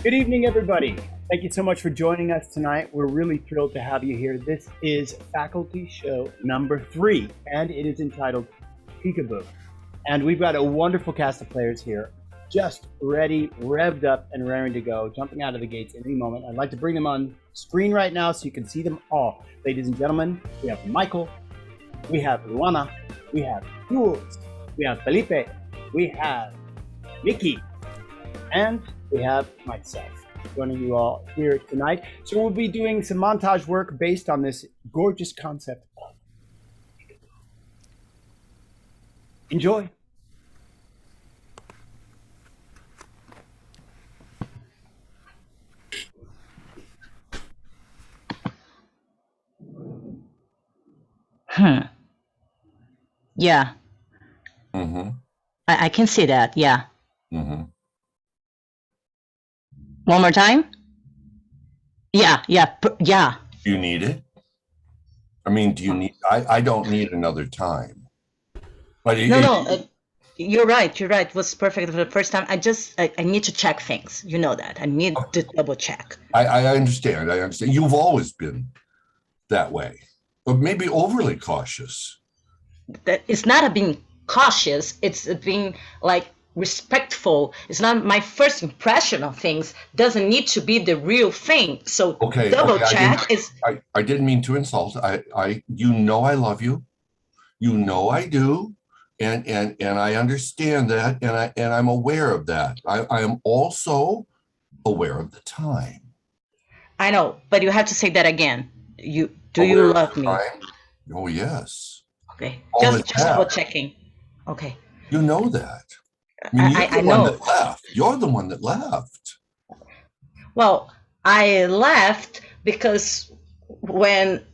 Good evening, everybody. Thank you so much for joining us tonight. We're really thrilled to have you here. This is faculty show number 3, and it is entitled Peekaboo. And we've got a wonderful cast of players here, just ready, revved up, and raring to go, jumping out of the gates at any moment. I'd like to bring them on screen right now so you can see them all. Ladies and gentlemen, we have Michael, we have Luana, we have Jules, we have Felipe, we have Mickey, and we have myself joining you all here tonight. So we'll be doing some montage work based on this gorgeous concept. Enjoy. Yeah. Mm-hmm. I can see that. Yeah. Mm-hmm. One more time. Yeah. Do you need it? I mean, do you need? I don't need another time. But you're right. It was perfect for the first time. I need to check things. You know that. I need to double check. I understand. You've always been that way, but maybe overly cautious. That it's not being cautious. It's being like respectful. It's not my first impression of things. Doesn't need to be the real thing. So double check is. I didn't mean to insult. You know I love you. You know I do, and I understand that, and I'm aware of that. I am also aware of the time. I know, but you have to say that again. You love me? Oh yes. Okay, just double checking. Okay. You know that. I mean, you're the one that left. You're the one that left. Well, I left because when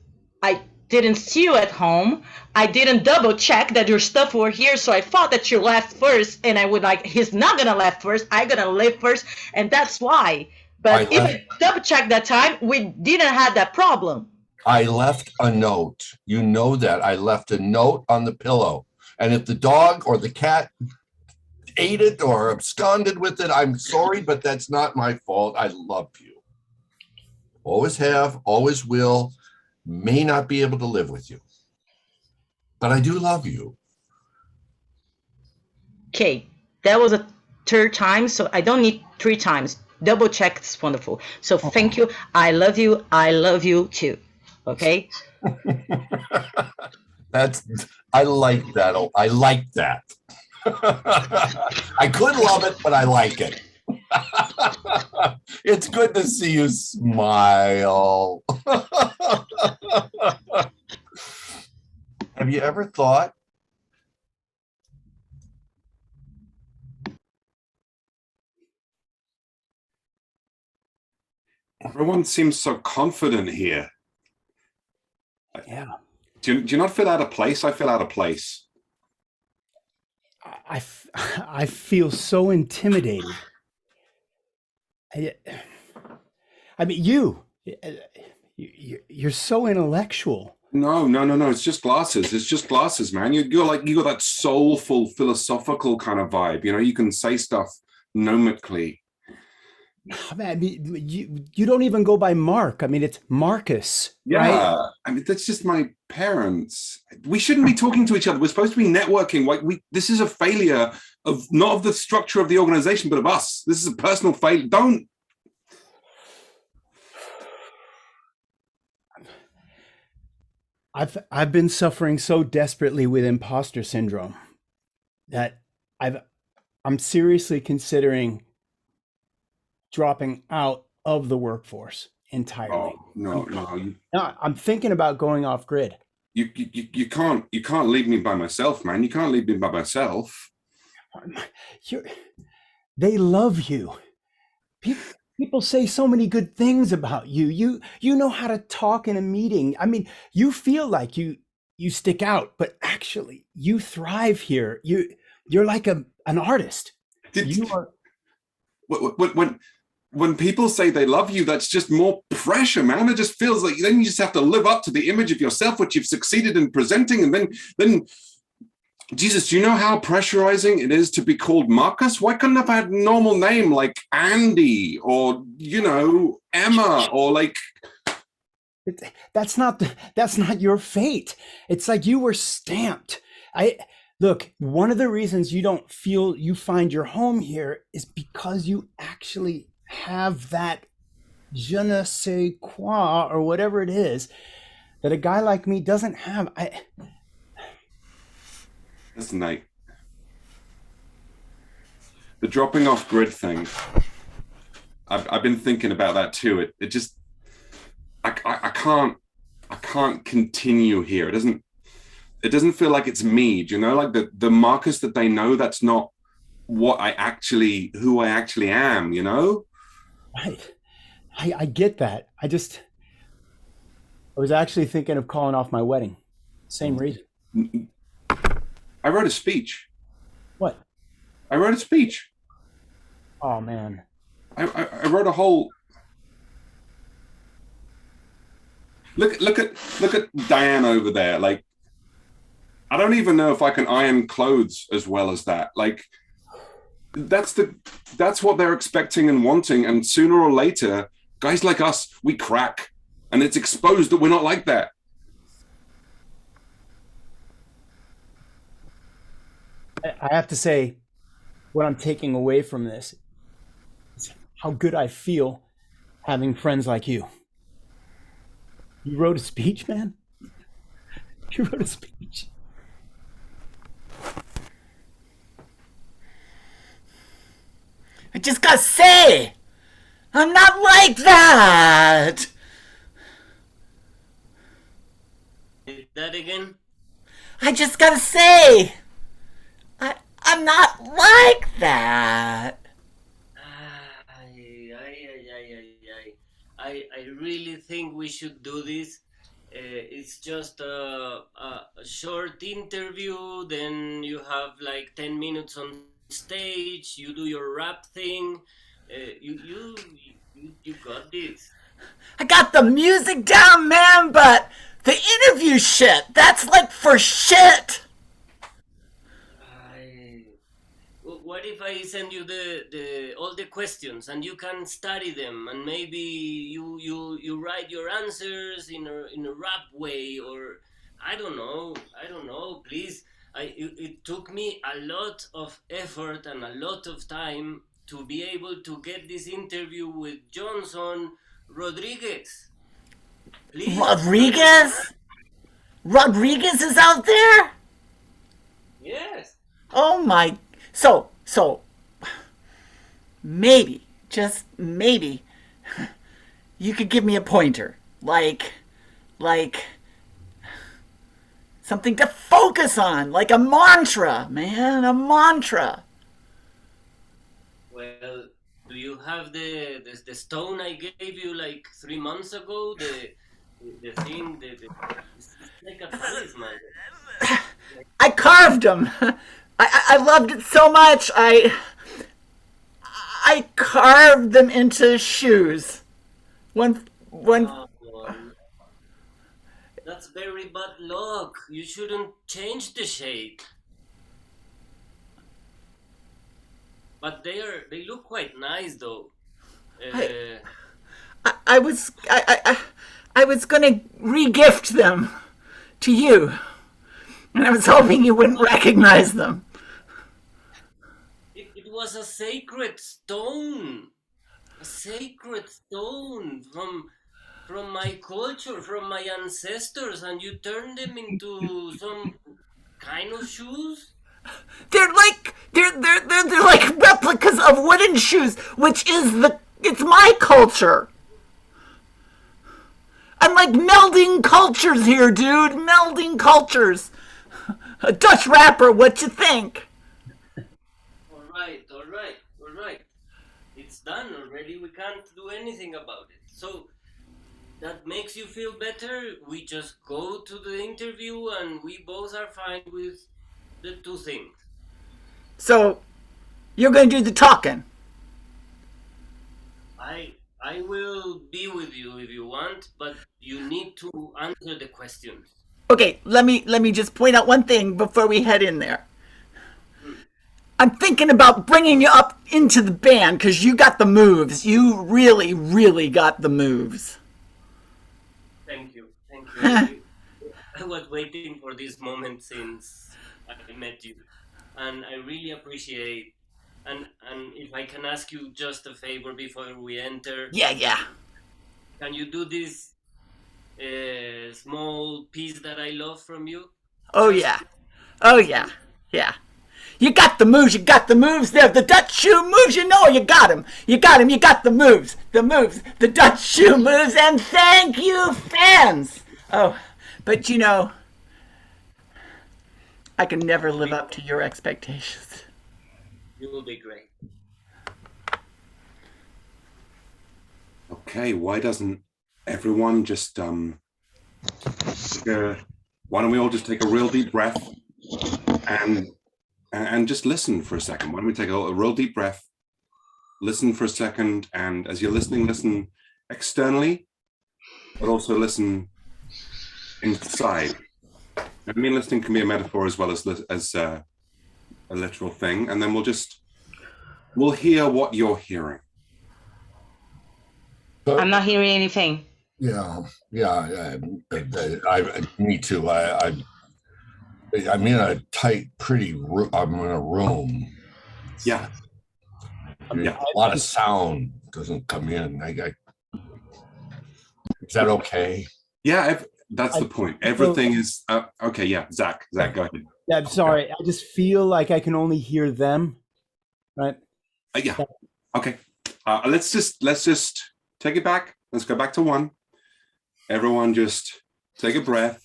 I didn't see you at home, I didn't double check that your stuff were here. So I thought that you left first, and I would he's not gonna left first. I'm gonna leave first, and that's why. But if I double check that time, we didn't have that problem. I left a note. You know that. I left a note on the pillow. And if the dog or the cat ate it or absconded with it, I'm sorry, but that's not my fault. I love you. Always have, always will. May not be able to live with you, but I do love you. Okay, that was a third time, so I don't need 3 times. Double check is wonderful. So thank you. I love you. I love you too. Okay. I like that. I like that. I could love it, but I like it. It's good to see you smile. Have you ever thought everyone seems so confident here? Yeah. Do you not feel out of place? I feel out of place. I feel so intimidated. I mean, you're so intellectual. No. It's just glasses. It's just glasses, man. You got that soulful, philosophical kind of vibe. You know, you can say stuff gnomically. I mean, you don't even go by Mark. I mean, it's Marcus. Yeah, right? I mean, that's just my parents. We shouldn't be talking to each other. We're supposed to be networking. This is a failure of not of the structure of the organization, but of us. This is a personal failure. Don't. I've been suffering so desperately with imposter syndrome that I'm seriously considering dropping out of the workforce entirely. Oh, no. I'm thinking about going off grid. You can't leave me by myself, man. You can't leave me by myself. They love you. People say so many good things about you. You know how to talk in a meeting. I mean, you feel like you stick out, but actually you thrive here. You're like an artist. When people say they love you, that's just more pressure, man. It just feels like then you just have to live up to the image of yourself, which you've succeeded in presenting, and then Jesus, do you know how pressurizing it is to be called Marcus? Why couldn't I have had a normal name like Andy or, Emma or like. That's not your fate. It's like you were stamped. Look, one of the reasons you don't feel you find your home here is because you actually have that je ne sais quoi or whatever it is that a guy like me doesn't have. Listen, Nate. The dropping off grid thing. I've been thinking about that too. It just I can't continue here. It doesn't feel like it's me. Do you know, like the Marcus that they know, that's not who I actually am. Right. I get that. I was actually thinking of calling off my wedding. Same reason. I wrote a speech. What? I wrote a speech. Oh man. I wrote a whole. Look at Diane over there. Like, I don't even know if I can iron clothes as well as that. Like, that's what they're expecting and wanting. And sooner or later, guys like us, we crack, and it's exposed that we're not like that. I have to say, what I'm taking away from this is how good I feel having friends like you. You wrote a speech, man? You wrote a speech. I just gotta say, I'm not like that. That again? I just gotta say, I'm not like that. I really think we should do this. It's just a short interview, then you have like 10 minutes on stage, you do your rap thing. You got this. I got the music down, man, but the interview shit, that's like for shit. What if I send you the all the questions and you can study them, and maybe you write your answers in a rap way, or I don't know. Please, it took me a lot of effort and a lot of time to be able to get this interview with Johnson Rodriguez. Please. Rodriguez? Rodriguez is out there? Yes. Oh my. So, maybe, just maybe, you could give me a pointer. Like, something to focus on. Like a mantra, man, a mantra. Well, do you have the stone I gave you like 3 months ago? The thing, it's like a talisman. I carved them. I loved it so much. I carved them into shoes. One. Oh, that's very bad luck. You shouldn't change the shape. But they look quite nice though. I was gonna re-gift them to you, and I was hoping you wouldn't recognize them. It was a sacred stone. A sacred stone from my culture, from my ancestors, and you turned them into some kind of shoes? They're like replicas of wooden shoes, which is it's my culture. I'm like melding cultures here, dude. Melding cultures. A Dutch rapper, what you think? All right. It's done already. We can't do anything about it. So that makes you feel better. We just go to the interview and we both are fine with the two things. So, you're gonna do the talking. I will be with you if you want, but you need to answer the questions. Okay, let me just point out one thing before we head in there. I'm thinking about bringing you up into the band because you got the moves. You really, really got the moves. Thank you. Thank you. I was waiting for this moment since I met you, and I really appreciate. And if I can ask you just a favor before we enter, Yeah. can you do this small piece that I love from you? Oh Just yeah. Oh yeah. Yeah. You got the moves. You got the moves there. The Dutch shoe moves. You know you got them. You got them. You got the moves. The moves. The Dutch shoe moves. And thank you, fans. Oh, but you know, I can never live up to your expectations. you will be great. Okay, why doesn't everyone just why don't we all just take a real deep breath and just listen for a second? Why don't we take a real deep breath, listen for a second, and as you're listening, listen externally, but also listen inside. I mean, listening can be a metaphor as well as a literal thing, and then we'll hear what you're hearing. I'm not hearing anything. Yeah. Me too. I'm in a tight, I'm in a room. Yeah. A lot of sound doesn't come in. Is that okay? Yeah, that's the point. Everything is okay. Yeah, Zach, go ahead. Yeah, I'm sorry. I just feel like I can only hear them. Right. Yeah. Okay. Let's just take it back. Let's go back to 1. Everyone just take a breath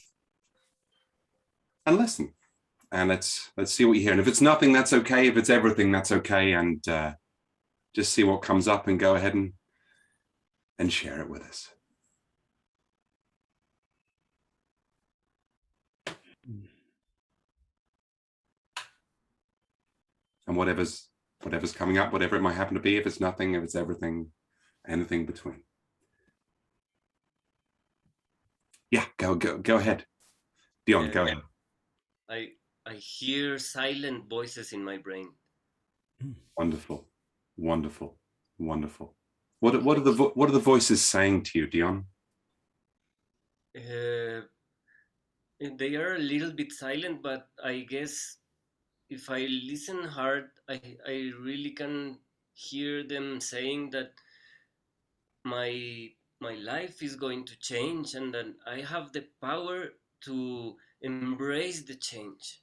and listen. And let's see what you hear. And if it's nothing, that's okay. If it's everything, that's okay. And just see what comes up and go ahead and share it with us. And whatever's coming up, whatever it might happen to be, if it's nothing, if it's everything, anything between. Yeah, go ahead. Dion, go ahead. I hear silent voices in my brain. Wonderful. What are the voices saying to you, Dion? They are a little bit silent, but I guess if I listen hard, I really can hear them saying that my life is going to change and that I have the power to embrace the change.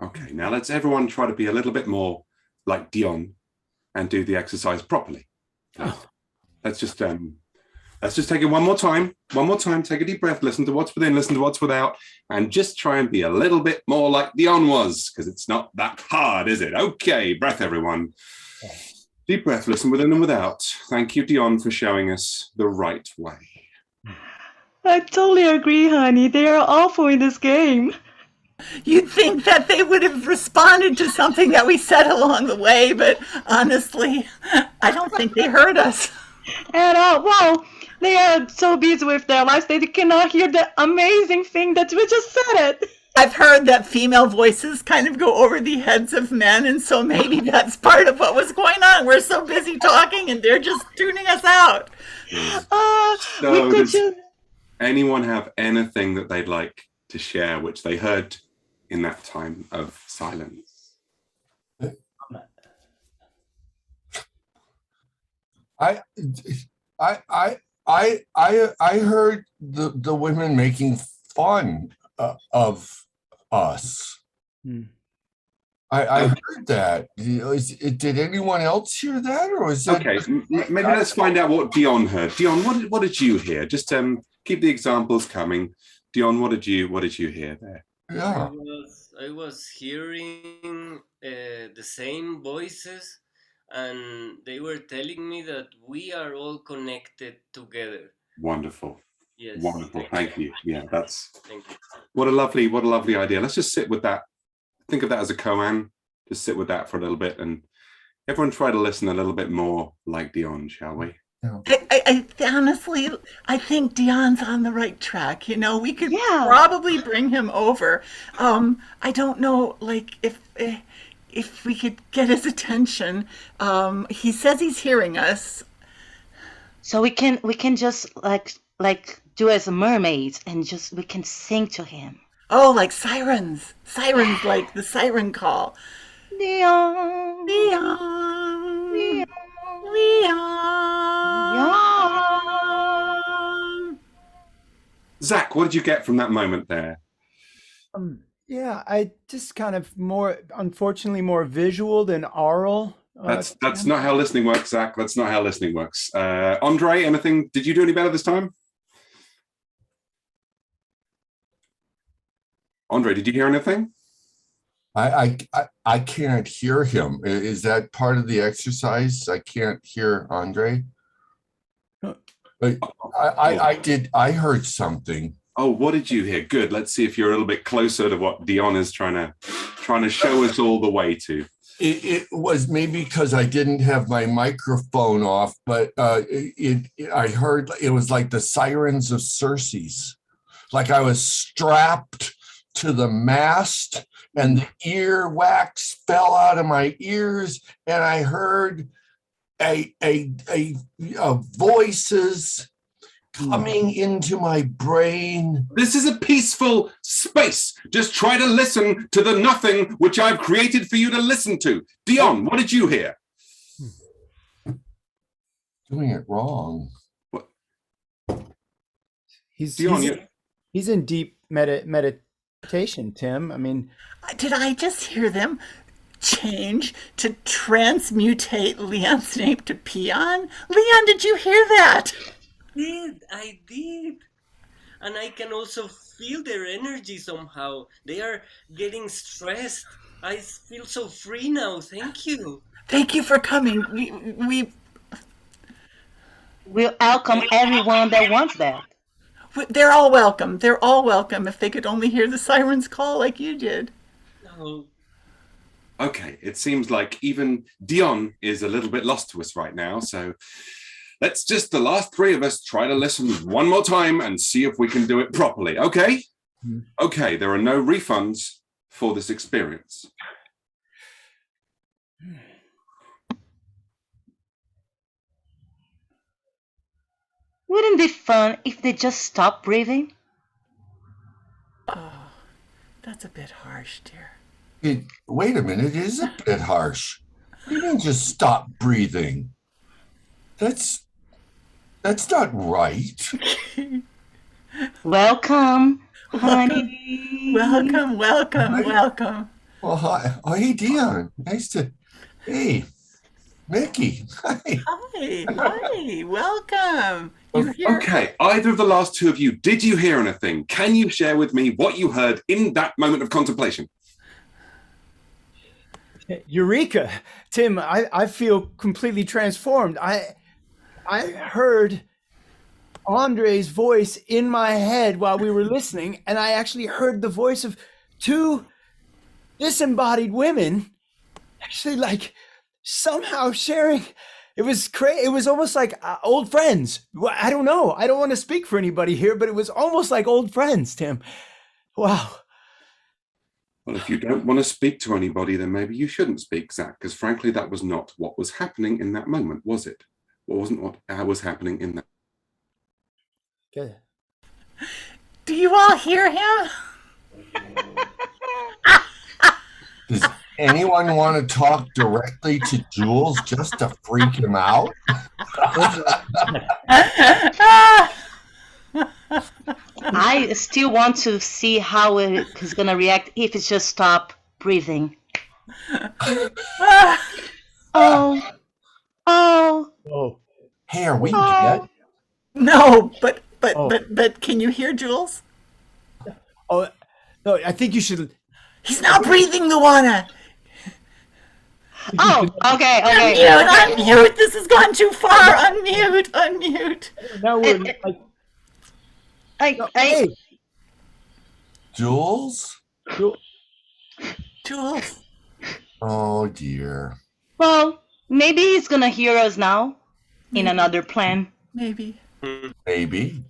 Okay, now let's everyone try to be a little bit more like Dion and do the exercise properly. Let's just take it one more time. Take a deep breath, listen to what's within, listen to what's without, and just try and be a little bit more like Dion was, because it's not that hard, is it? Okay, breath, everyone. Deep breath, listen within and without. Thank you, Dion, for showing us the right way. I totally agree, honey. They are awful in this game. You'd think that they would have responded to something that we said along the way, but honestly, I don't think they heard us. And well, they are so busy with their lives they cannot hear the amazing thing that we just said. I've heard that female voices kind of go over the heads of men, and so maybe that's part of what was going on. We're so busy talking, and they're just tuning us out. So does anyone have anything that they'd like to share, which they heard in that time of silence? I heard the women making fun of us. I heard that. Did anyone else hear that, or was that okay? Maybe let's find out what Dion heard. Dion, what did you hear? Just keep the examples coming. Dion, what did you hear there? Yeah, I was hearing the same voices, and they were telling me that we are all connected together. Wonderful. Yes. Wonderful. Thank you. Yeah, Thank you. what a lovely idea. Let's just sit with that. Think of that as a koan. Just sit with that for a little bit, and everyone try to listen a little bit more like Dion, shall we? I honestly, I think Dion's on the right track. You know, we could Yeah. probably bring him over. I don't know, like if we could get his attention. He says he's hearing us. So we can just like do as mermaids and just we can sing to him. Oh, like sirens, sirens, like the siren call. Leon, Leon, Leon, Leon. Zach, what did you get from that moment there? Yeah, I just kind of unfortunately, more visual than oral. That's not how listening works, Zach. That's not how listening works. Andre, anything? Did you do any better this time? Andre, did you hear anything? I can't hear him. Is that part of the exercise? I can't hear Andre. I heard something. Oh, what did you hear? Good. Let's see if you're a little bit closer to what Dion is trying to show us all the way to. It was maybe because I didn't have my microphone off, but I heard it was like the sirens of Circe's. Like I was strapped to the mast and the earwax fell out of my ears and I heard a voices coming into my brain. This is a peaceful space. Just try to listen to the nothing which I've created for you to listen to. Dion, what did you hear? Doing it wrong. What? He's Dion, he's in deep meditation, Tim. I mean, Did I just hear them change to transmutate Leon's name to Peon? Leon, did you hear that? I did. And I can also feel their energy somehow. They are getting stressed. I feel so free now. Thank you. Thank you for coming. we'll welcome everyone that wants that. They're all welcome. They're all welcome if they could only hear the sirens call like you did. No. okay, it seems like even Dion is a little bit lost to us right now. So let's just, the last three of us, try to listen one more time and see if we can do it properly. Okay? Okay, there are no refunds for this experience. Wouldn't it be fun if they just stopped breathing? Oh, that's a bit harsh, dear. Wait a minute, it is a bit harsh. You didn't just stop breathing. That's not right. Welcome, honey. Welcome. Well, hi. Oh, hey, Dion. Nice to. Hey, Mickey. Hi. Hi, welcome. You hear? Okay, either of the last two of you, did you hear anything? Can you share with me what you heard in that moment of contemplation? Eureka, Tim! I feel completely transformed. I heard Andre's voice in my head while we were listening, and I actually heard the voice of two disembodied women, actually, like somehow sharing. It was crazy. It was almost like old friends. I don't know. I don't want to speak for anybody here, but it was almost like old friends, Tim. Wow. Well, if you don't want to speak to anybody, then maybe you shouldn't speak, Zach, because frankly, that was not what was happening in that moment, was it? What wasn't what was happening in that. Good. Do you all hear him? Does anyone want to talk directly to Jules just to freak him out? I still want to see how it's gonna react if it just stop breathing. Oh. Oh. Hey, are we dead? No, but Oh. can you hear Jules? Oh, no, I think you should. He's not breathing, Luana. Oh, okay. Unmute. This has gone too far. Unmute. Now we're like. Hey, Jules? Jules. Oh, dear. Well, maybe he's gonna hear us now. in another plan. Maybe. Maybe.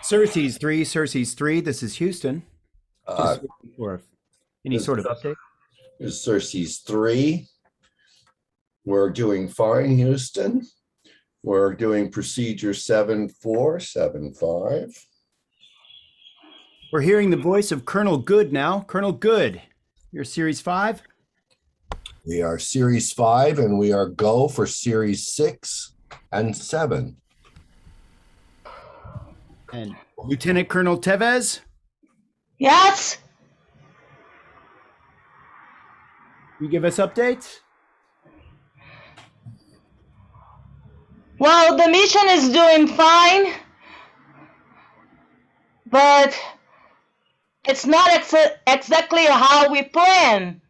Cersei's 3, Cersei's 3. This is Houston. Just for any sort of update. Is Cersei's 3. We're doing fine, Houston. We're doing procedure 7475. We're hearing the voice of Colonel Good now. Colonel Good, you're Series 5? We are Series 5, and we are go for Series 6 and 7. And Lieutenant Colonel Tevez, Yes? you give us updates? Well, the mission is doing fine, but it's not exactly how we plan.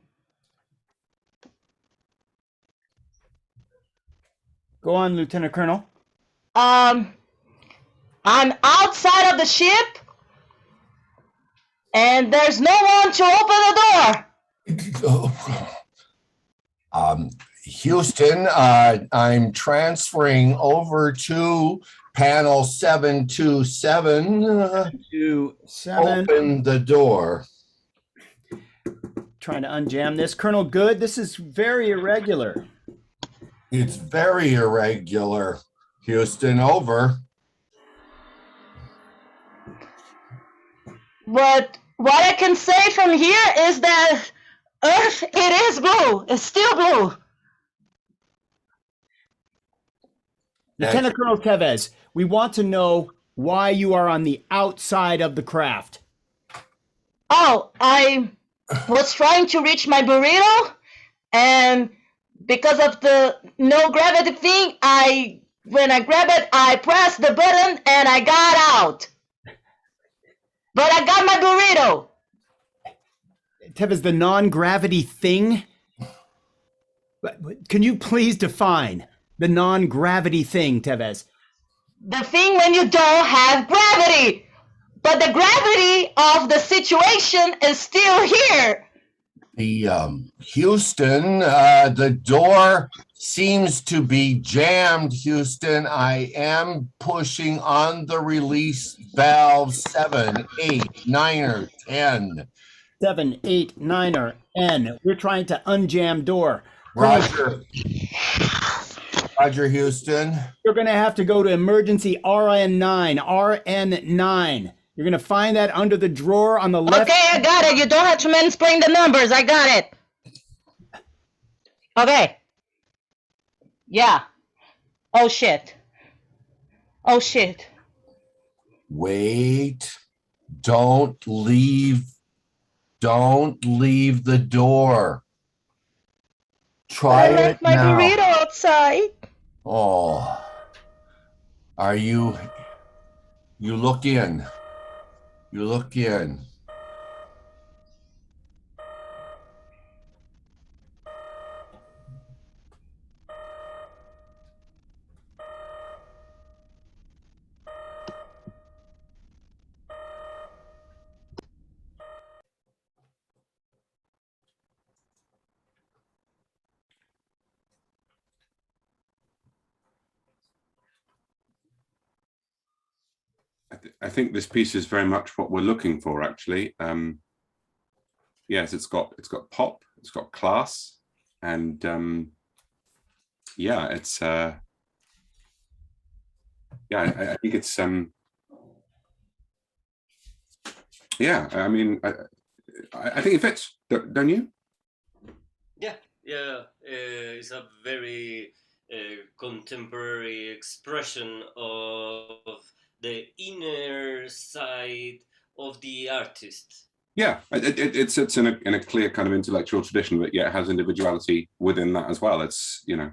Go on, Lieutenant Colonel. I'm outside of the ship, and there's no one to open the door. Houston, I'm transferring over to panel 727. 727. Open the door. Trying to unjam this. Colonel Good, this is very irregular. It's very irregular. Houston, over. But what I can say from here is that Earth, it is blue. It's still blue. Lieutenant Colonel Tevez, we want to know why you are on the outside of the craft. Oh, I was trying to reach my burrito, and because of the no gravity thing, when I grab it, I pressed the button and I got out. But I got my burrito. Tevez, the non-gravity thing? Can you please define the non-gravity thing, Tevez? The thing when you don't have gravity. But the gravity of the situation is still here. The Houston, the door seems to be jammed, Houston. I am pushing on the release valve 7, 8, 9, or 10. 7, 8, 9, or N. We're trying to unjam door. Roger. Roger, Houston. You're going to have to go to emergency RN9. RN9. You're going to find that under the drawer on the left. Okay, I got it. You don't have to mansplain the numbers. I got it. Okay. Yeah. Oh, shit. Oh, shit. Wait. Don't leave. Don't leave the door. Try I it left my now. burrito outside. Oh. Are you look in. You look in. I think this piece is very much what we're looking for, actually. yes, it's got pop, it's got class, and yeah, it's yeah, I think it's yeah, I mean, I think it fits, don't you? Yeah, it's a very contemporary expression of the inner side of the artist. Yeah, it sits in a clear kind of intellectual tradition, but yet has individuality within that as well. It's, you know,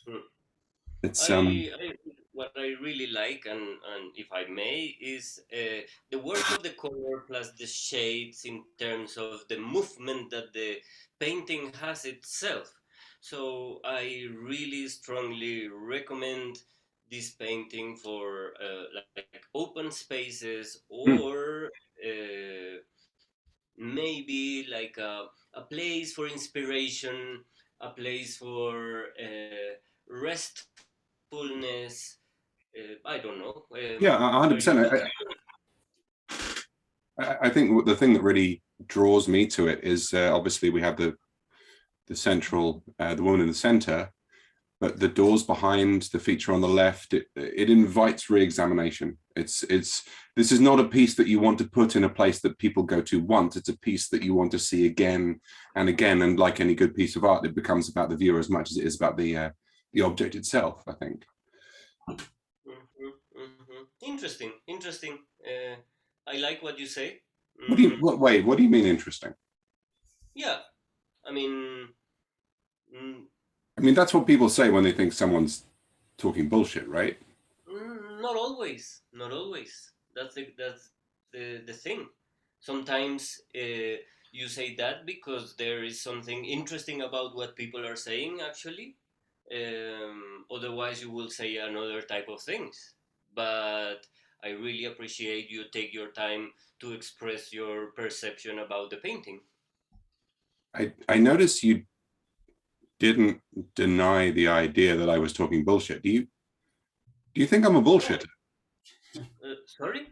Mm. it's I what I really like, and if I may, is the work of the color plus the shades in terms of the movement that the painting has itself. So I really strongly recommend this painting for like open spaces, mm, or maybe like a place for inspiration, a place for restfulness. I don't know. yeah, Are you 100%. looking? I think the thing that really draws me to it is obviously we have the central, the woman in the center, but the doors behind, the feature on the left, it invites re-examination. It's this is not a piece that you want to put in a place that people go to once. It's a piece that you want to see again and again. And like any good piece of art, it becomes about the viewer as much as it is about the object itself, I think. Interesting, interesting. I like what you say. What do you mean interesting? Yeah, I mean, mm, I mean, that's what people say when they think someone's talking bullshit, right? not always. Not always. That's the thing. Sometimes you say that because there is something interesting about what people are saying. Actually, otherwise you will say another type of things. But I really appreciate you take your time to express your perception about the painting. I noticed you didn't deny the idea that I was talking bullshit. Do you think I'm a bullshitter? Sorry.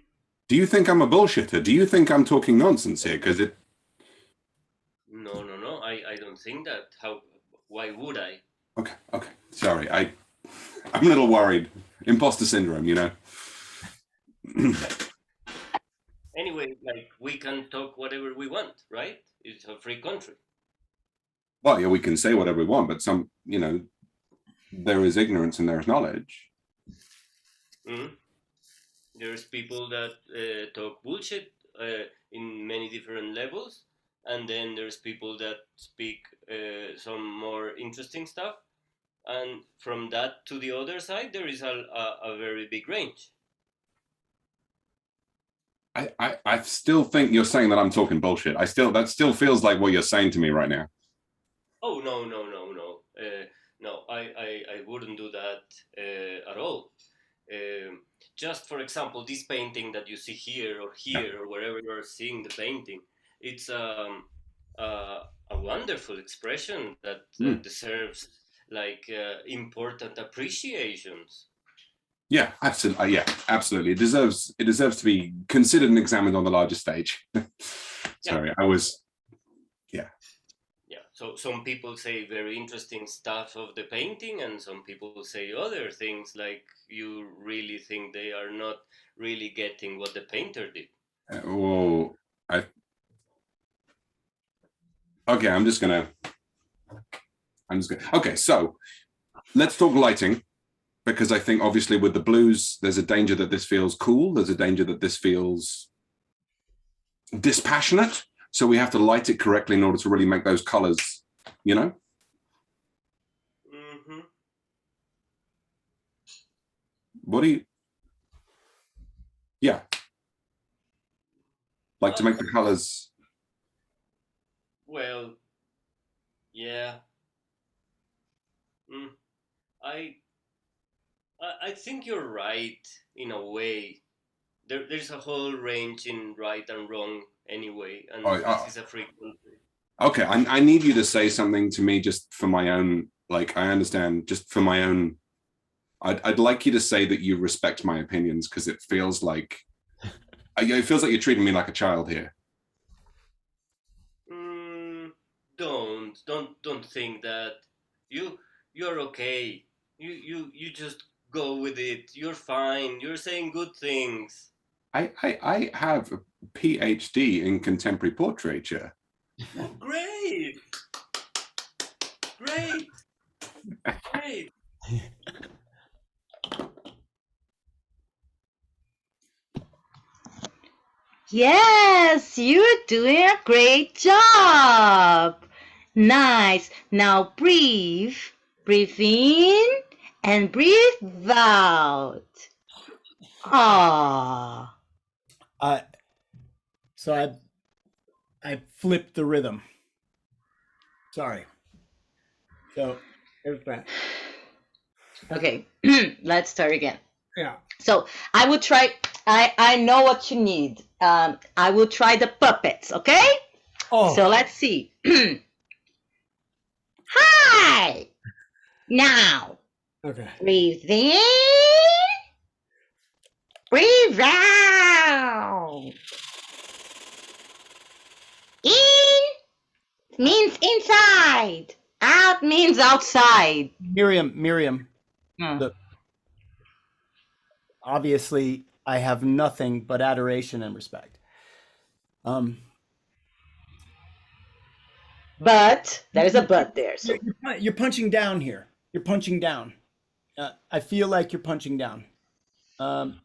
Do you think I'm a bullshitter? Do you think I'm talking nonsense here? Because it. No. I don't think that. How? Why would I? Okay. Sorry, I'm a little worried. Imposter syndrome, you know. Anyway, like we can talk whatever we want, right? It's a free country. Well, yeah, we can say whatever we want, but some, you know, there is ignorance and there is knowledge. Mm-hmm. There's people that talk bullshit in many different levels, and then there's people that speak some more interesting stuff. And from that to the other side, there is a very big range. I still think you're saying that I'm talking bullshit. That still feels like what you're saying to me right now. Oh no. No, I wouldn't do that at all. Just for example, this painting that you see here or Yeah. here or wherever you're seeing the painting, it's a wonderful expression that Mm. deserves like important appreciations. Yeah, absolutely. Yeah, absolutely. It deserves to be considered and examined on the larger stage. Sorry, I was. Yeah. Yeah. So some people say very interesting stuff of the painting, and some people say other things like you really think they are not really getting what the painter did. Oh, okay. I'm just gonna. Okay, so let's talk lighting, because I think obviously with the blues, there's a danger that this feels cool. There's a danger that this feels dispassionate. So we have to light it correctly in order to really make those colors, you know? Mm-hmm. What do you, yeah. Like to make the colors. Well, yeah. Mm, I I think you're right in a way. There's a whole range in right and wrong anyway, and this is a free country. Okay, I need you to say something to me just for my own, like, I understand, just for my own. I'd like you to say that you respect my opinions, because it feels like you're treating me like a child here. don't think that you're okay. You just go with it. You're fine. You're saying good things. I have a PhD in contemporary portraiture. Oh, great. Great. Great. Yes, you're doing a great job. Nice. Now breathe. Breathe in and breathe out. Ah. So I flipped the rhythm. Sorry. So there's that. Okay, let's start again. Yeah. So I will try. I know what you need. I will try the puppets. Okay. Oh. So let's see. Hi. Now Okay. breathe in. Breathe out. In means inside. Out means outside. Miriam. Hmm. Look. Obviously, I have nothing but adoration and respect. But there's a but there. So You're punching down here. You're punching down. I feel like you're punching down. I'm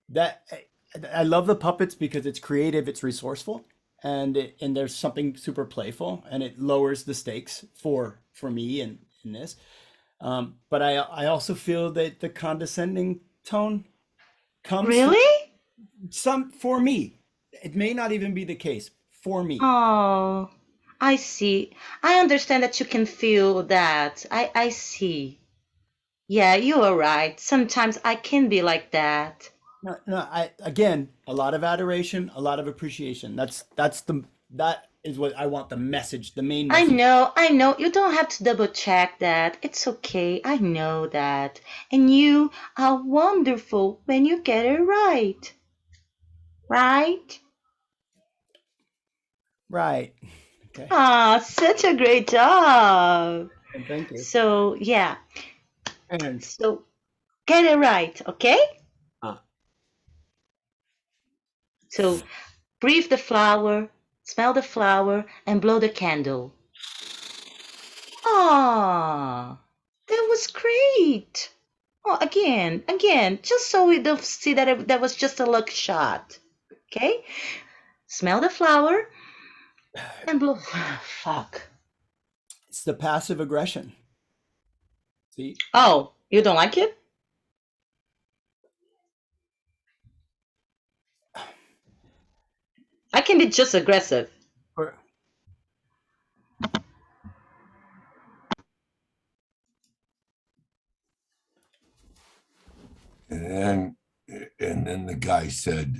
that I love the puppets because it's creative, it's resourceful, and there's something super playful, and it lowers the stakes for me in this. But I also feel that the condescending tone comes really? some for me. It may not even be the case for me. Oh, I see. I understand that you can feel that. I see. Yeah, you are right. Sometimes I can be like that. No, again, a lot of adoration, a lot of appreciation. That is what I want the message, the main I message. know. You don't have to double check that. It's okay. I know that. And you are wonderful when you get it right. Right? Right. Okay. Ah, such a great job. And thank you. So, yeah. And So, get it right, okay? uh, So, breathe the flower, smell the flower, and blow the candle. Ah, that was great. Oh, again, just so we don't see that that was just a luck shot. Okay? Smell the flower and blow. Fuck. it's the passive aggression. See? Oh, you don't like it? I can be just aggressive. Or- And then the guy said,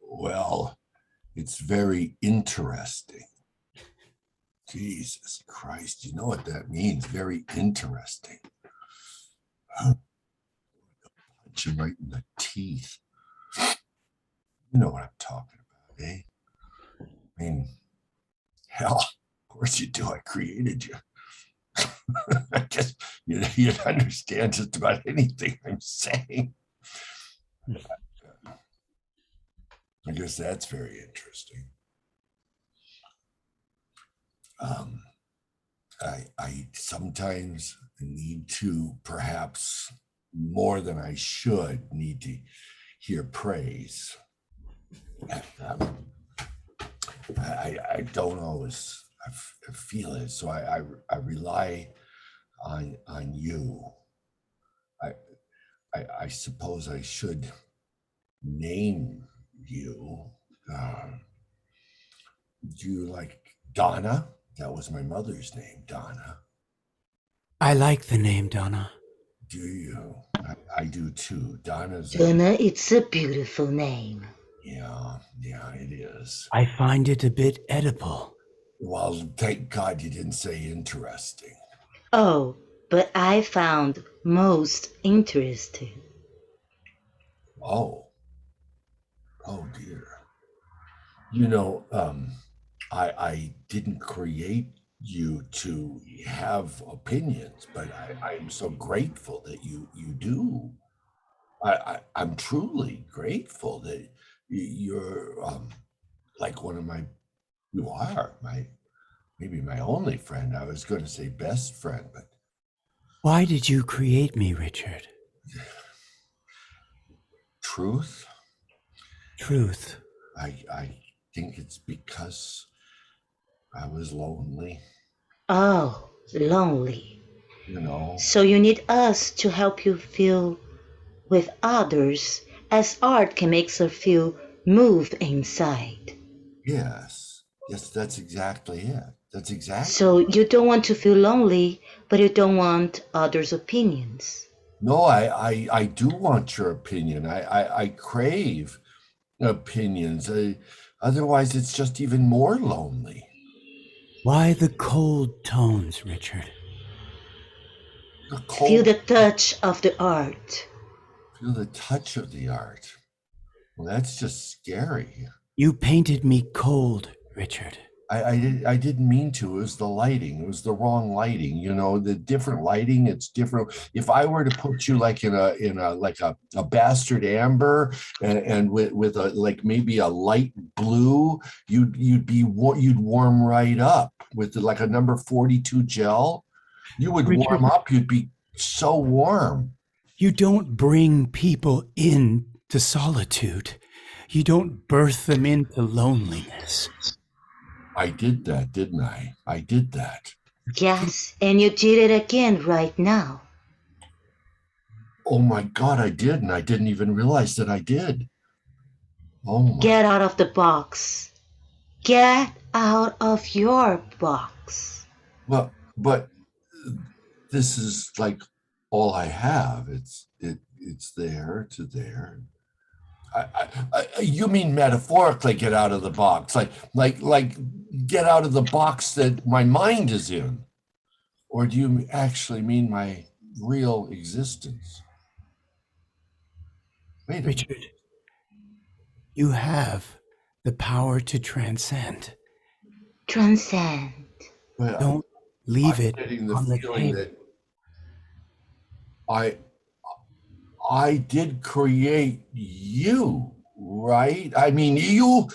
well, it's very interesting. Jesus Christ, you know what that means? Very interesting. Punch you right in the teeth. You know what I'm talking about, eh? I mean, hell, of course you do. I created you. I guess you'd understand just about anything I'm saying. I guess that's very interesting. I sometimes need to, perhaps more than I should, need to hear praise. I don't always feel it, so I rely on you. I suppose I should name you. Do you like Donna? That was my mother's name, Donna. I like the name Donna. Do you? I do too. Donna's. Donna, it's a beautiful name. Yeah, it is. I find it a bit edible. Well, thank God you didn't say interesting. Oh, but I found most interesting. Oh dear. You know, I didn't create you to have opinions, but I'm so grateful that you do. I'm truly grateful that you're like one of my, you are my, maybe my only friend. I was going to say best friend, but Why did you create me, Richard? truth, Truth. I think it's because I was lonely, Oh, lonely. you know. So you need us to help you feel with others, as art can make us feel moved inside. Yes, yes, that's exactly it. That's exactly. So you don't want to feel lonely, but you don't want others' opinions. No, I do want your opinion. I crave opinions. Otherwise, it's just even more lonely. Why the cold tones, Richard? The Feel cold, the touch of the art. feel the touch of the art. Well, that's just scary. You painted me cold, Richard. I didn't mean to. It was the lighting. It was the wrong lighting. You know, the different lighting. It's different. If I were to put you like in a like a bastard amber and with a like maybe a light blue, you'd warm right up with like a number 42 gel. You would Richard, warm up. You'd be so warm. you don't bring people in to solitude. You don't birth them into loneliness. I did that, didn't I? I did that. Yes, and you did it again right now. Oh my God, I did, and I didn't even realize that I did. Oh my. Get out of the box. Get out of your box. Well, but this is like all I have. It's there to there. You mean metaphorically get out of the box, like get out of the box that my mind is in, or do you actually mean my real existence? Wait a minute. Richard, you have the power to transcend. Transcend. But Don't leave I'm it getting the on the feeling table. that I I did create you, right? I mean, you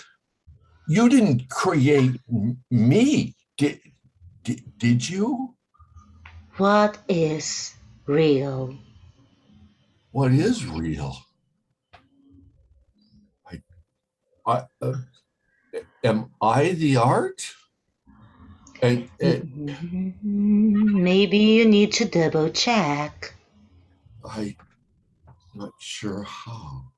didn't create me, did you? What is real? What is real? I am I the art? And Maybe you need to double check. I'm not sure how.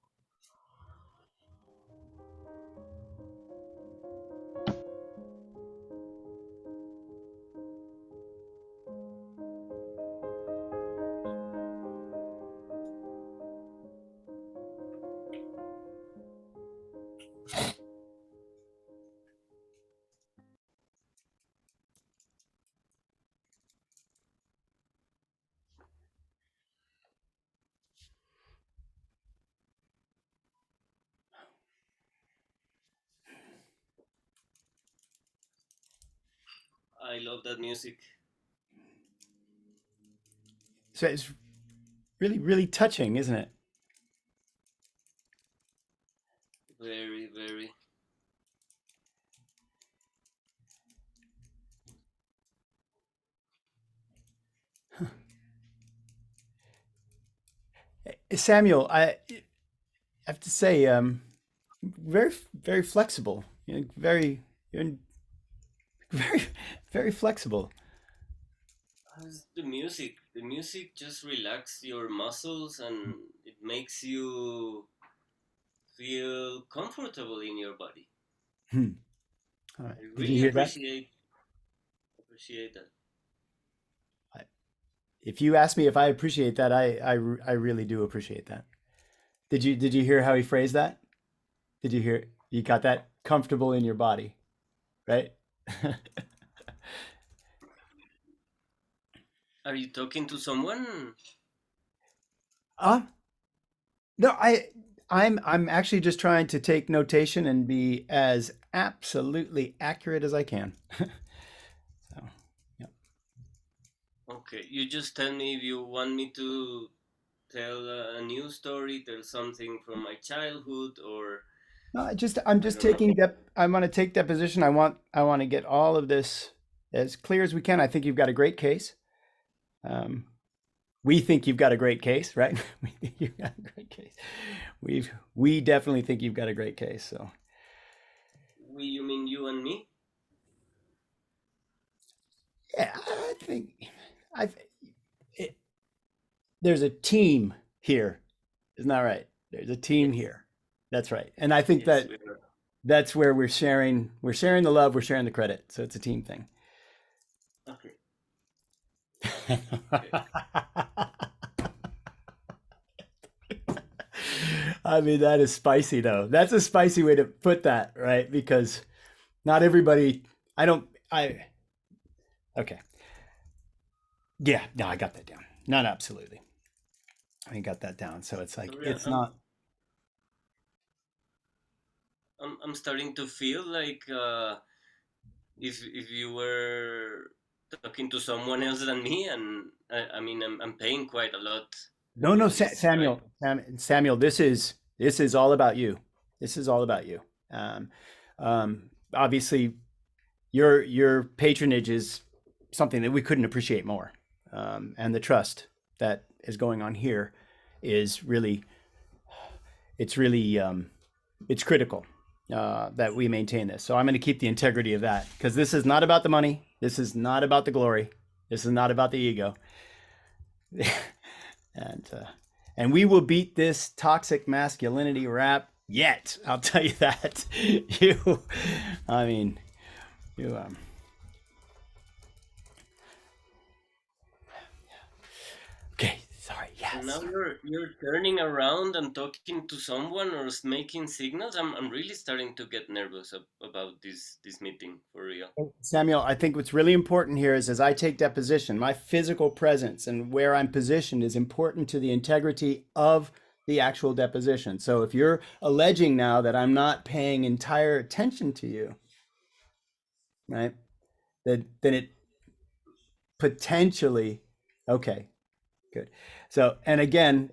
I love that music. So it's really, really touching, isn't it? Very, very. Samuel, I have to say, very, very flexible. You know, you're very, very flexible. How's the music? The music just relaxes your muscles and it makes you feel comfortable in your body. Hmm. All right. I Did you really hear that? appreciate that. If you ask me if I appreciate that, I really do appreciate that. Did you hear how he phrased that? Did you hear? You got that comfortable in your body, right? Are you talking to someone? uh, no, I'm actually just trying to take notation and be as absolutely accurate as I can. So, yeah. Okay, you just tell me if you want me to tell a new story, tell something from my childhood, or No, I'm I just don't know. taking I want to take deposition. I want to get all of this as clear as we can. I think you've got a great case. We think you've got a great case, right? We think you've got a great case. We definitely think you've got a great case. So We, you mean you and me? yeah, I think I it, there's a team here. Isn't that right? There's a team Yes. here. That's right. And I think Yes, that we are. that's where we're sharing the love, we're sharing the credit. So it's a team thing. Okay. Okay. I mean, that is spicy though. That's a spicy way to put that, right? Because not everybody, okay. Yeah, no, I got that down. Not absolutely. I got that down. So it's like, Sorry, it's not. I'm starting to feel like if you were talking to someone else than me, and I mean I'm paying quite a lot No, for this, right? Samuel, this is all about you. This is all about you. Obviously, your patronage is something that we couldn't appreciate more, and the trust that is going on here is really, it's critical that we maintain this. So I'm going to keep the integrity of that because this is not about the money. This is not about the glory. This is not about the ego. And we will beat this toxic masculinity rap yet. I'll tell you that. I mean, you. Okay, sorry. And now Yes. you're turning around and talking to someone or making signals. I'm really starting to get nervous about this meeting for real. Samuel, I think what's really important here is as I take deposition, my physical presence and where I'm positioned is important to the integrity of the actual deposition. So if you're alleging now that I'm not paying entire attention to you, right, then it potentially, okay, good. So, and again,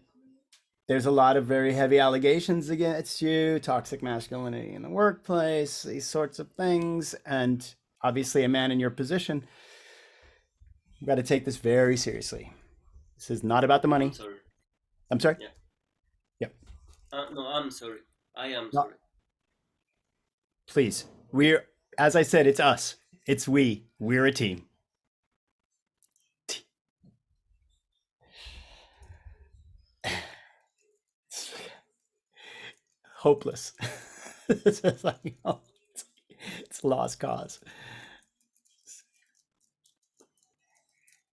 there's a lot of very heavy allegations against you, toxic masculinity in the workplace, these sorts of things. And obviously, a man in your position, you've got to take this very seriously. This is not about the I'm money. sorry. I'm sorry? Yeah. Yep. No, I'm sorry. I am No, sorry. please. As I said, it's us. It's we. We're a team. Hopeless. It's like, oh, it's lost cause.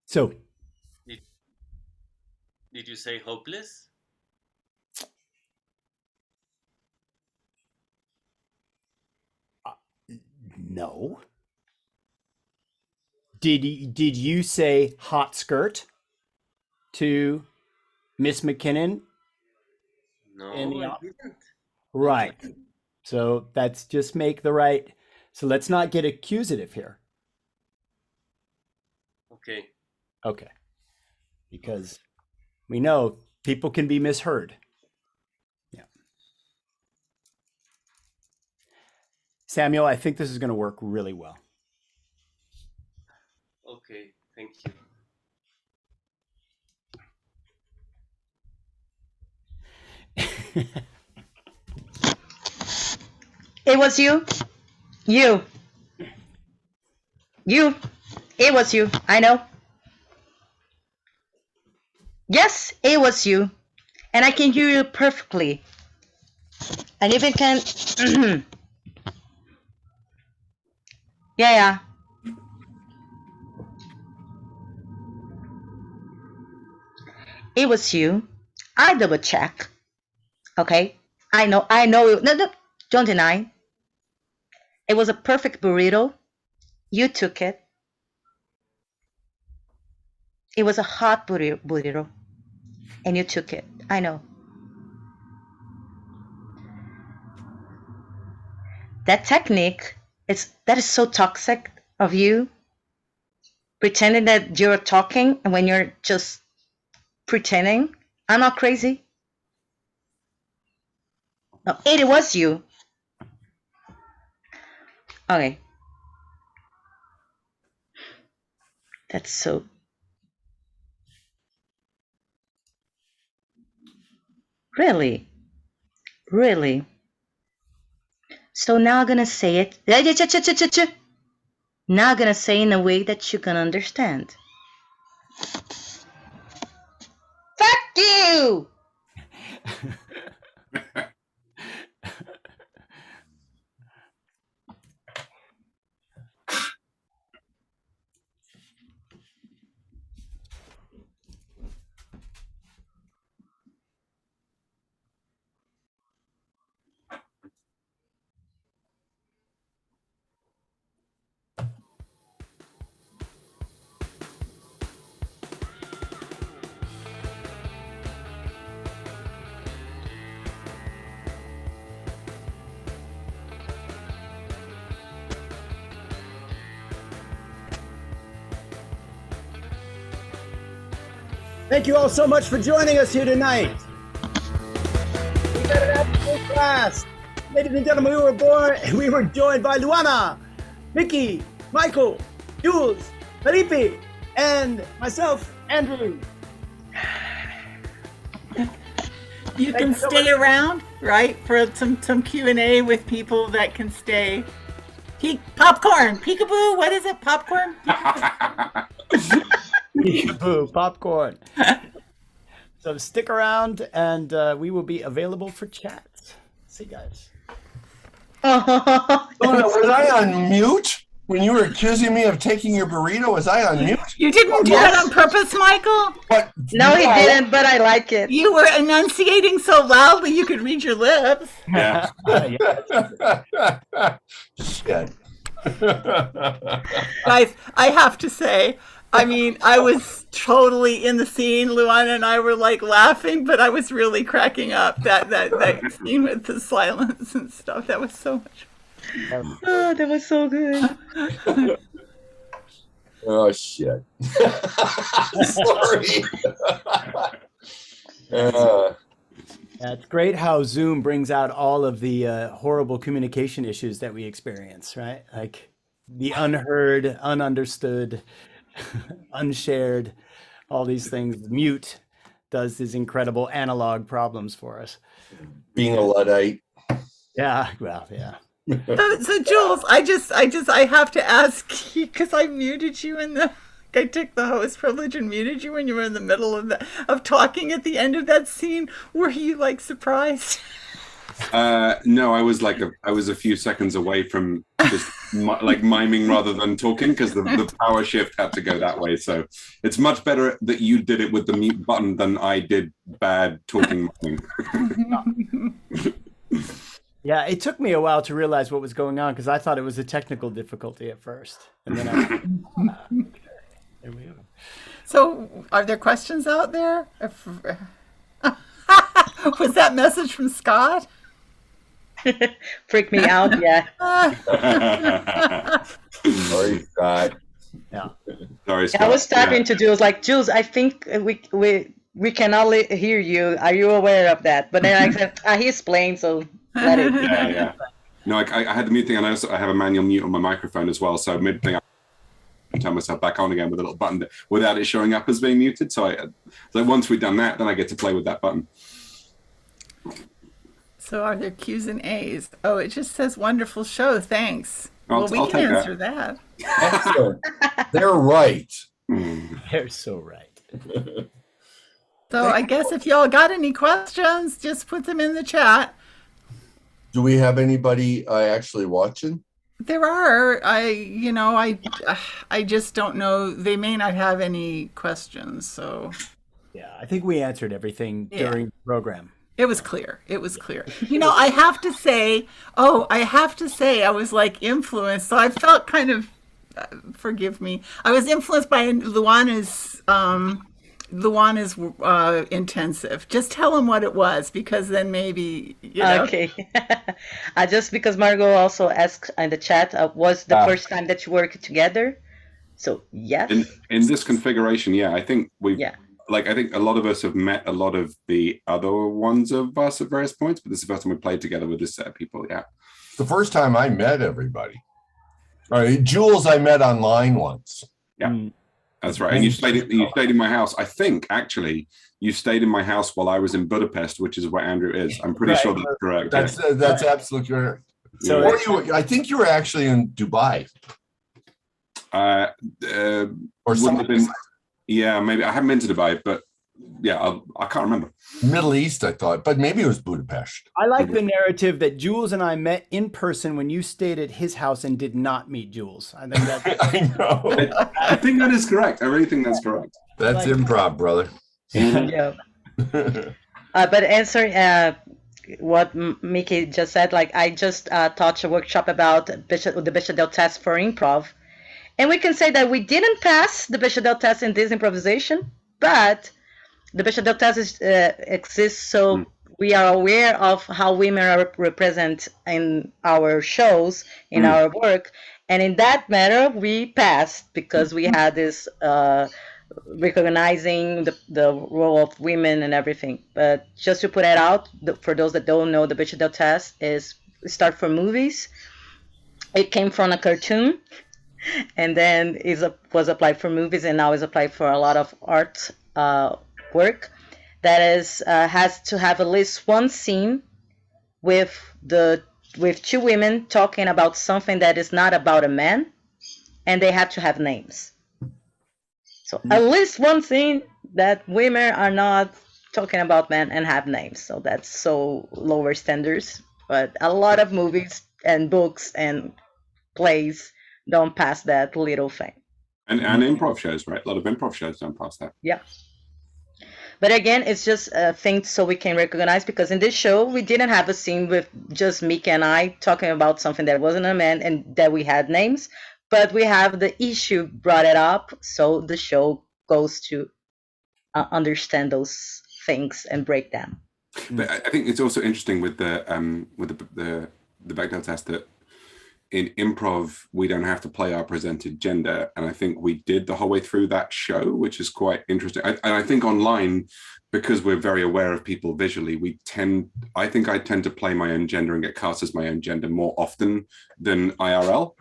So, Did you say hopeless? no. Did you say hot skirt to Miss McKinnon in No, the I didn't. right? So that's just make the right. So let's not get accusative here. Okay. Okay. Because we know people can be misheard. Yeah. Samuel, I think this is going to work really well. Okay. Thank you. It was you. You. You. It was you. I know. Yes, it was you. And I can hear you perfectly. And even can. Yeah, yeah. It was you. I double check. Okay. I know. No, no. Don't deny. It was a perfect burrito. You took it. It was a hot burrito. And you took it. I know. that technique, that is so toxic of you. Pretending that you're talking and when you're just pretending. I'm not crazy. No, it was you. Okay. That's so. Really? Really? So now I'm gonna say it. Now I'm gonna say in a way that you can understand. Fuck you! Thank you all so much for joining us here tonight. We got an absolute blast. Ladies and gentlemen, we were joined by Luana, Vicky, Michael, Jules, Felipe, and myself, Andrew. You can stay around, right, for some Q&A with people that can stay. Popcorn, peekaboo, what is it, popcorn? Peekaboo, popcorn. So stick around, and we will be available for chats. See you guys. Oh, was I on mute when you were accusing me of taking your burrito? Was I on mute? You didn't do that on purpose, Michael? But No, he didn't, but I like it. You were enunciating so loudly you could read your lips. Yeah. Shit. Guys, I have to say, I mean, I was totally in the scene. Luana and I were like laughing, but I was really cracking up. That scene with the silence and stuff. That was so much. Oh, that was so good. Oh shit. Sorry. Yeah, it's great how Zoom brings out all of the horrible communication issues that we experience, right? Like the unheard, ununderstood, unshared, all these things. Mute does these incredible analog problems for us. Being a Luddite. Yeah, well, yeah. So Jules, I have to ask you, because I muted you I took the host privilege and muted you when you were in the middle of talking at the end of that scene. Were you like surprised? No, I was a few seconds away from just miming rather than talking because the power shift had to go that way. So it's much better that you did it with the mute button than I did bad talking. Yeah, it took me a while to realize what was going on because I thought it was a technical difficulty at first, and then there we go. So, are there questions out there? Was that message from Scott? Freak me out, yeah. Sorry, Scott. Yeah. Sorry, Scott. I was talking to Jules, like, Jules, I think we cannot hear you. Are you aware of that? But then I said, he's playing, so let it. Yeah. No, I had the mute thing, and I have a manual mute on my microphone as well. So mid thing, I turn myself back on again with a little button without it showing up as being muted. So once we've done that, then I get to play with that button. So are there Q's and A's? Oh, it just says wonderful show. Thanks. Well, we can answer that. Excellent. They're right. They're so right. So I guess if y'all got any questions, just put them in the chat. Do we have anybody actually watching? There are. I just don't know. They may not have any questions. So Yeah, I think we answered everything during the program. it was clear. It was clear. I have to say, I was like influenced. So I felt kind of, forgive me, I was influenced by Luana's Luan is intensive. Just tell him what it was, because then maybe, you know. Okay. Just because Margot also asked in the chat, was the first time that you worked together? So yes. In this configuration, yeah, I think Yeah. I think a lot of us have met a lot of the other ones of us at various points, but this is the first time we played together with this set of people. Yeah. The first time I met everybody. All right, Jules, I met online once. Yeah, that's right. And you stayed in my house. I think actually you stayed in my house while I was in Budapest, which is where Andrew is. I'm pretty sure that's correct. That's absolutely correct. So I think you were actually in Dubai. Or something. Yeah, maybe I haven't been to Dubai, but yeah, I can't remember. Middle East, I thought, but maybe it was Budapest. I like the narrative that Jules and I met in person when you stayed at his house and did not meet Jules. I think that I know. I think that is correct. I really think that's correct. That's improv, brother. Yeah. But answering what Mickey just said, like I just taught a workshop about the Bechdel test for improv. And we can say that we didn't pass the Bechdel test in this improvisation, but the Bechdel test exists so we are aware of how women are represented in our shows, in our work. And in that matter, we passed because we had this recognizing the role of women and everything. But just to put it out, for those that don't know, the Bechdel test is start for movies. It came from a cartoon. And then was applied for movies, and now is applied for a lot of art work. That is has to have at least one scene with two women talking about something that is not about a man, and they have to have names. So at least one scene that women are not talking about men and have names. So that's so lower standards. But a lot of movies and books and plays don't pass that little thing. And improv shows, right? A lot of improv shows don't pass that. Yeah. But again, it's just a thing so we can recognize, because in this show, we didn't have a scene with just Mika and I talking about something that wasn't a man and that we had names, but we have the issue brought it up, so the show goes to understand those things and break them. But I think it's also interesting with the Bechdel test that in improv, we don't have to play our presented gender. And I think we did the whole way through that show, which is quite interesting. And I think online, because we're very aware of people visually, I think I tend to play my own gender and get cast as my own gender more often than IRL.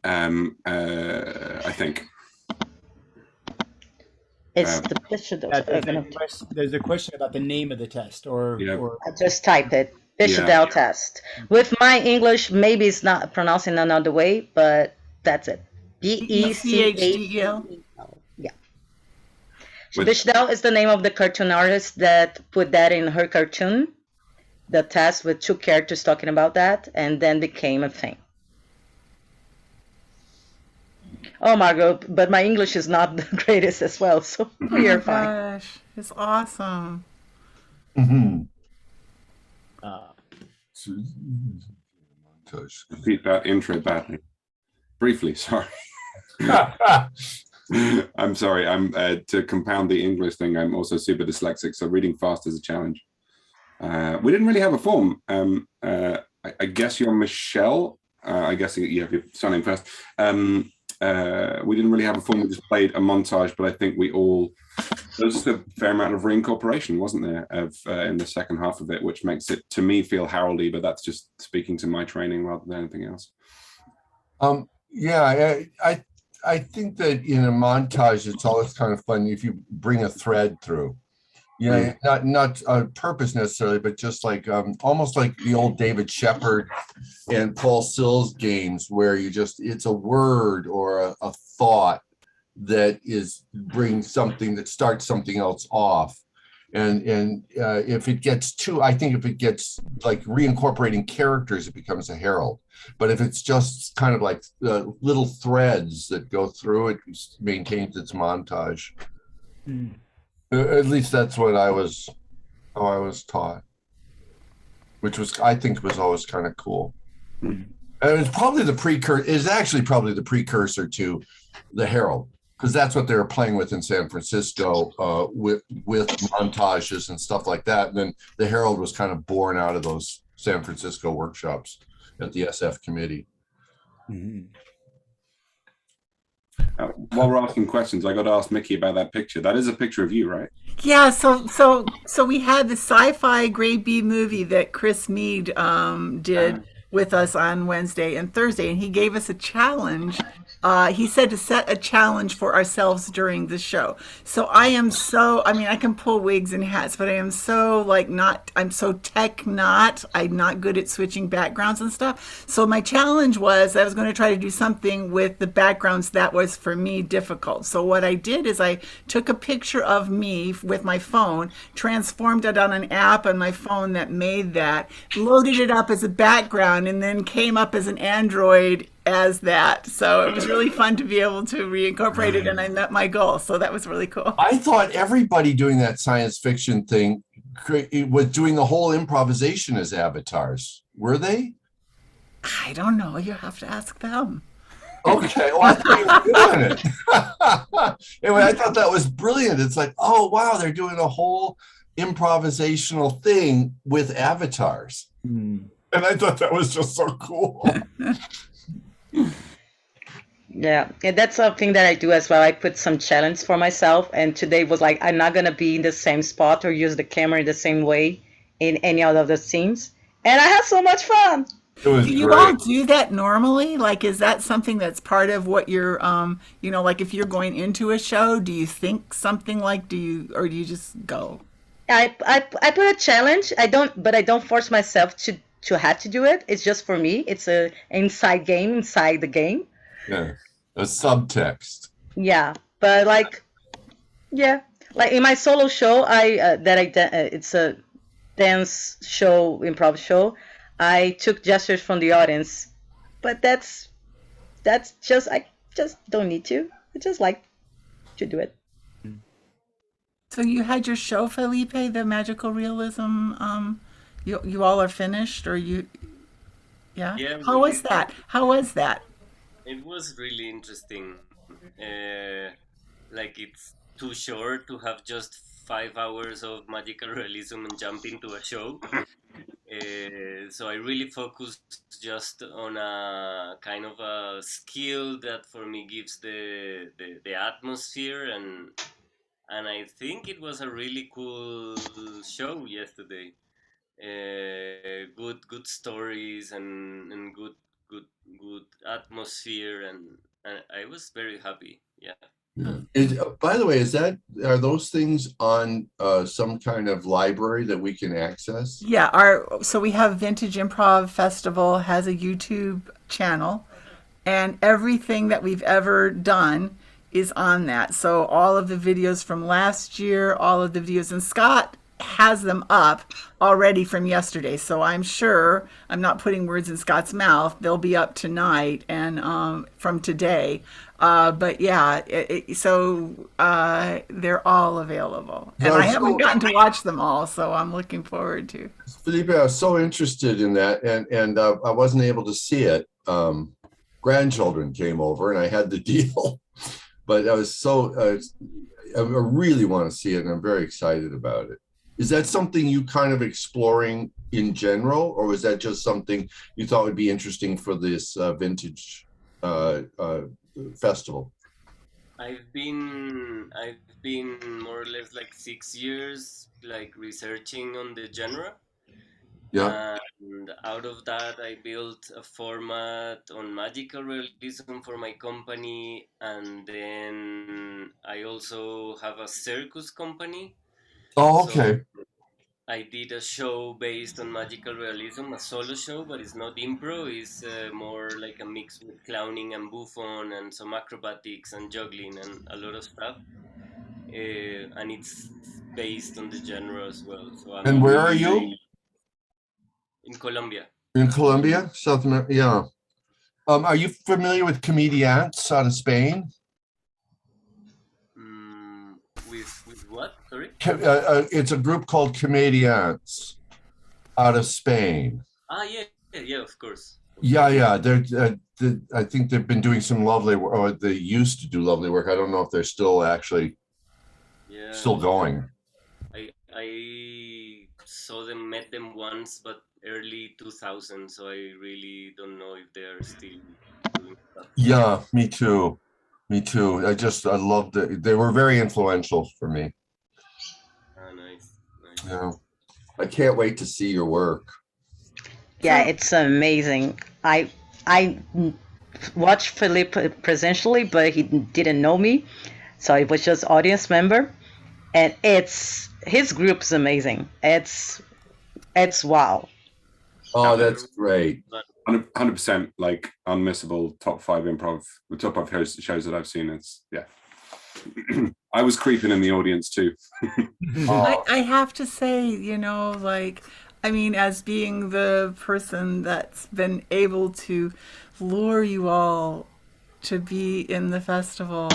I think. It's the picture. There's a question about the name of the test, or I just typed it. Bechdel test. With my English, maybe it's not pronouncing another way, but that's it. Bechdel. Yeah. Bechdel is the name of the cartoon artist that put that in her cartoon, the test with two characters talking about that, and then became a thing. Oh, Margot, but my English is not the greatest as well, so we are fine. Gosh, it's awesome. Mm-hmm. Repeat that intro badly. Briefly, sorry. I'm sorry. I'm to compound the English thing, I'm also super dyslexic, so reading fast is a challenge. We didn't really have a form. I guess you're Michelle. I guess you have your surname first. We didn't really have a form. We just played a montage, but I think there was just a fair amount of reincorporation, wasn't there, in the second half of it, which makes it, to me, feel Haroldy, but that's just speaking to my training rather than anything else. Yeah, I think that in a montage, it's always kind of fun if you bring a thread through. Yeah, not a purpose necessarily, but just like almost like the old David Shepard and Paul Sills games, where it's a word or a thought that brings something that starts something else off. And if it gets like reincorporating characters, it becomes a herald. But if it's just kind of like little threads that go through, it maintains its montage. At least that's what how I was taught, which I think was always kind of cool. And it's probably actually probably the precursor to the herald, because that's what they were playing with in San Francisco, with montages and stuff like that. And then the Herald was kind of born out of those San Francisco workshops at the SF committee. Mhm. While we're asking questions, I got to ask Mickey about that picture. That is a picture of you, right? Yeah, so we had the sci-fi grade B movie that Chris Mead did with us on Wednesday and Thursday, and he gave us a challenge. He said to set a challenge for ourselves during the show. So I mean, I can pull wigs and hats, but I am so I'm so tech not. I'm not good at switching backgrounds and stuff. So my challenge was I was going to try to do something with the backgrounds that was for me difficult. So what I did is I took a picture of me with my phone, transformed it on an app on my phone that made that, loaded it up as a background, and then came up as an Android as that. So it was really fun to be able to reincorporate it, and I met my goal. So that was really cool. I thought everybody doing that science fiction thing was doing the whole improvisation as avatars. Were they? I don't know. You have to ask them. Okay, well, I thought you were doing it. Anyway, I thought that was brilliant. It's like, oh, wow, they're doing a whole improvisational thing with avatars. Mm. And I thought that was just so cool. Yeah, and that's something that I do as well. I put some challenge for myself, and today was like, I'm not gonna be in the same spot or use the camera in the same way in any other of the scenes, and I had so much fun. It was Do you great. all do that normally? Like, is that something that's part of what you're, like if you're going into a show, do you think something like, or do you just go? I put a challenge. I don't force myself to have to do it. It's just for me. It's a inside game inside the game. Yeah, a subtext. Yeah, but like in my solo show, it's a dance show, improv show. I took gestures from the audience, but that's just I just don't need to. I just like to do it. So you had your show, Felipe, the magical realism. You all are finished, or you? Yeah. Yeah, How we was did. that? How was that? It was really interesting. Like it's too short to have just 5 hours of magical realism and jump into a show. So I really focused just on a kind of a skill that for me gives the atmosphere, and I think it was a really cool show yesterday. Good stories and good good atmosphere, and I was very happy. Yeah. Yeah. By the way, are those things on some kind of library that we can access? Yeah. So we have Vintage Improv Festival has a YouTube channel, and everything that we've ever done is on that. So all of the videos from last year, all of the videos, and Scott has them up already from yesterday. So I'm sure, I'm not putting words in Scott's mouth, they'll be up tonight and from today. But yeah, they're all available. And No, I haven't so- gotten to watch them all, so I'm looking forward to. Felipe, I was so interested in that, and I wasn't able to see it. Grandchildren came over, and I had the deal. But I was I really want to see it, and I'm very excited about it. Is that something you kind of exploring in general, or was that just something you thought would be interesting for this vintage festival? I've been more or less like 6 years like researching on the genre. Yeah. And out of that, I built a format on magical realism for my company, and then I also have a circus company. Oh, So okay. I did a show based on magical realism, a solo show, but it's not improv. It's more like a mix with clowning and bouffon and some acrobatics and juggling and a lot of stuff. And it's based on the genre as well. So I'm And where are you? in Colombia. In Colombia, South America. Yeah. Are you familiar with Comediants out of Spain? With what? Sorry. It's a group called Comediants out of Spain. Ah, yeah, of course. Yeah. I think they've been doing some lovely work, or they used to do lovely work. I don't know if they're still actually Yeah. still going. I saw them, met them once, but early 2000, so I really don't know if they are still doing stuff. Yeah, me too. I loved it. They were very influential for me. Ah, nice. Yeah. I can't wait to see your work. Yeah, it's amazing. I watched Philippe presentially, but he didn't know me, so I was just audience member. And his group's amazing. It's wow. Oh, that's great. 100% like unmissable top 5 improv, the top 5 shows that I've seen. It's I was creeping in the audience too. I have to say, like, I mean, as being the person that's been able to lure you all to be in the festival,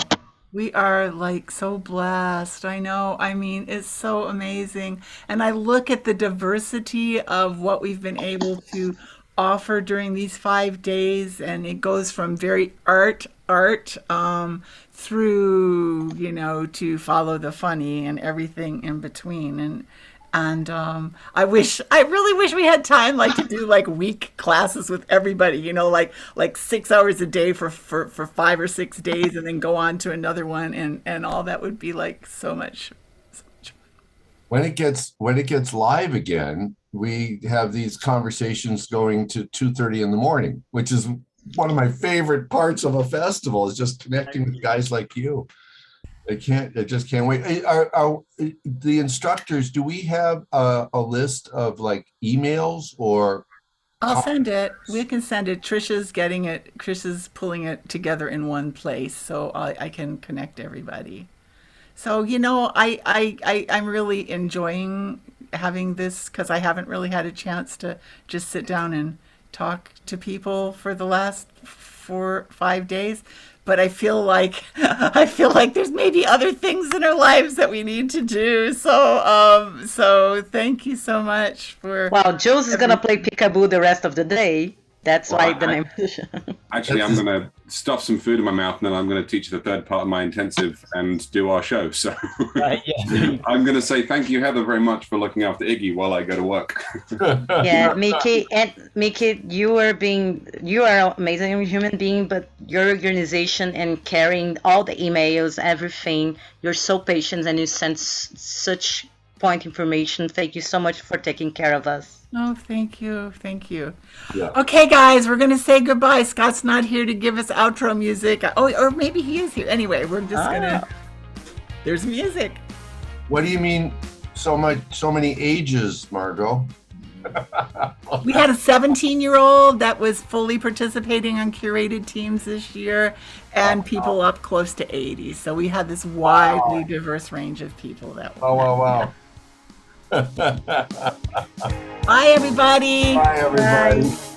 we are like so blessed. I know. I mean, it's so amazing. And I look at the diversity of what we've been able to offer during these 5 days, and it goes from very art through, to follow the funny and everything in between. And I really wish we had time, like, to do like week classes with everybody, like 6 hours a day for 5 or 6 days, and then go on to another one, and all that would be like so much fun. When it gets live again, we have these conversations going to 2:30 in the morning, which is one of my favorite parts of a festival, is just connecting with guys like you. I just can't wait. Are the instructors, do we have a list of like emails or? I'll send it. We can send it. Trisha's pulling it together in one place, so I can connect everybody. So, I'm really enjoying having this, because I haven't really had a chance to just sit down and talk to people for the last 4 or 5 days. But I feel like there's maybe other things in our lives that we need to do. So thank you so much for. Well, Jules is gonna play peekaboo the rest of the day. That's why the name. Actually, I'm gonna stuff some food in my mouth, and then I'm gonna teach the third part of my intensive and do our show. So I'm gonna say thank you, Heather, very much for looking after Iggy while I go to work. Yeah, Mickey, you are an amazing human being, but your organization and carrying all the emails, everything, you're so patient, and you send such point information. Thank you so much for taking care of us. Oh, thank you. Yeah. Okay, guys, we're going to say goodbye. Scott's not here to give us outro music. Oh, or maybe he is here. Anyway, we're just going to... There's music. What do you mean so many ages, Margot? We had a 17-year-old that was fully participating on curated teams this year, and people up close to 80. So we had this widely diverse range of people that were. Wow. Bye, everybody. Bye, everybody. Bye.